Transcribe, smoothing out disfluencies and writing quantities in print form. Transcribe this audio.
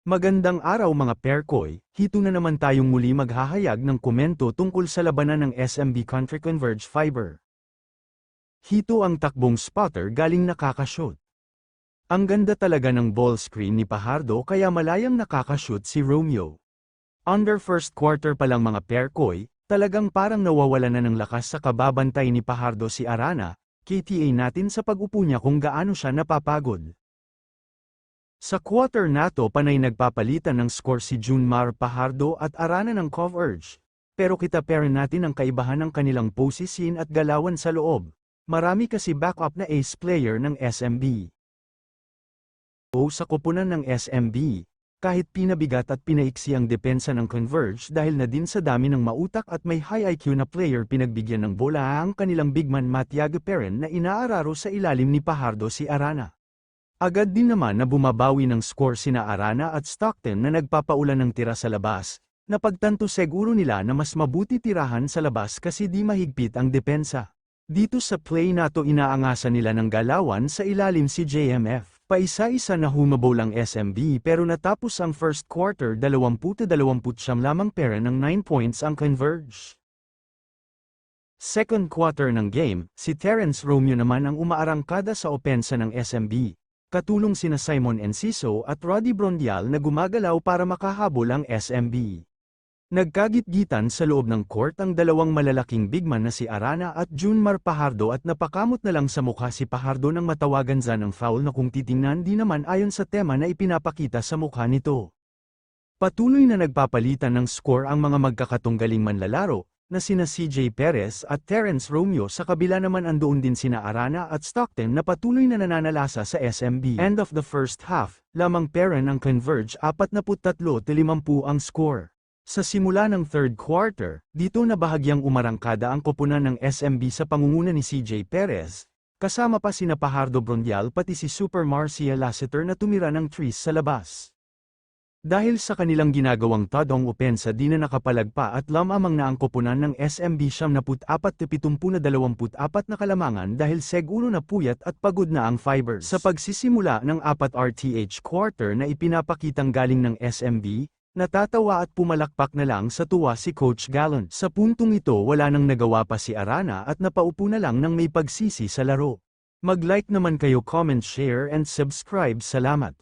Magandang araw mga perkoy, hito na naman tayong muli maghahayag ng komento tungkol sa labanan ng SMB Country Converge Fiber. Hito ang takbong spotter galing nakakashoot. Ang ganda talaga ng ball screen ni Pajardo kaya malayang nakakashoot si Romeo. Under first quarter pa lang mga perkoy, talagang parang nawawala na ng lakas sa kababantay ni Pajardo si Arana, KTA natin sa pag-upo niya kung gaano siya napapagod. Sa quarter na to panay nagpapalitan ng score si Junmar Pajardo at Arana ng Converge, pero kita pairin natin ang kaibahan ng kanilang posisin at galawan sa loob. Marami kasi backup na ace player ng SMB. O sa koponan ng SMB, kahit pinabigat at pinaiksi ang depensa ng Converge dahil na din sa dami ng mautak at may high IQ na player pinagbigyan ng bola ang kanilang bigman Mathiago Perrin na inaararo sa ilalim ni Pajardo si Arana. Agad din naman na bumabawi ng score sina Arana at Stockton na nagpapaulan ng tira sa labas, napagtanto siguro nila na mas mabuti tirahan sa labas kasi di mahigpit ang depensa. Dito sa play na to inaangasan nila ng galawan sa ilalim si JMF. Paisa-isa na humabol ang SMB pero natapos ang first quarter 20-29 lamang pera ng 9 points ang Converge. Second quarter ng game, si Terence Romeo naman ang umaarangkada sa opensa ng SMB. Katulong sina Simon Enciso at Roddy Brondial na gumagalaw para makahabol ang SMB. Nagkagit-gitan sa loob ng court ang dalawang malalaking bigman na si Arana at Junmar Pajardo at napakamot na lang sa mukha si Pajardo nang matawagan za ng foul na kung titingnan di naman ayon sa tema na ipinapakita sa mukha nito. Patuloy na nagpapalitan ng score ang mga magkakatunggaling manlalaro, na sina CJ Perez at Terence Romeo sa kabila naman andoon din sina Arana at Stockton na patuloy na nananalasa sa SMB. End of the first half, lamang pera ng Converge 43-50 ang score. Sa simula ng third quarter, dito na bahagyang umarangkada ang koponan ng SMB sa pangunguna ni CJ Perez, kasama pa sina Pajardo Brondial pati si Super Marcia Lassiter na tumira ng trees sa labas. Dahil sa kanilang ginagawang tadong opensa di na nakapalagpa at lamang na ang koponan ng SMB 74-70 na 24 na kalamangan dahil seguro na puyat at pagod na ang Fibers. Sa pagsisimula ng 4 RTH quarter na ipinapakitang galing ng SMB, natatawa at pumalakpak na lang sa tuwa si Coach Gallant. Sa puntong ito wala nang nagawa pa si Arana at napaupo na lang nang may pagsisi sa laro. Mag-like naman kayo, comment, share and subscribe. Salamat.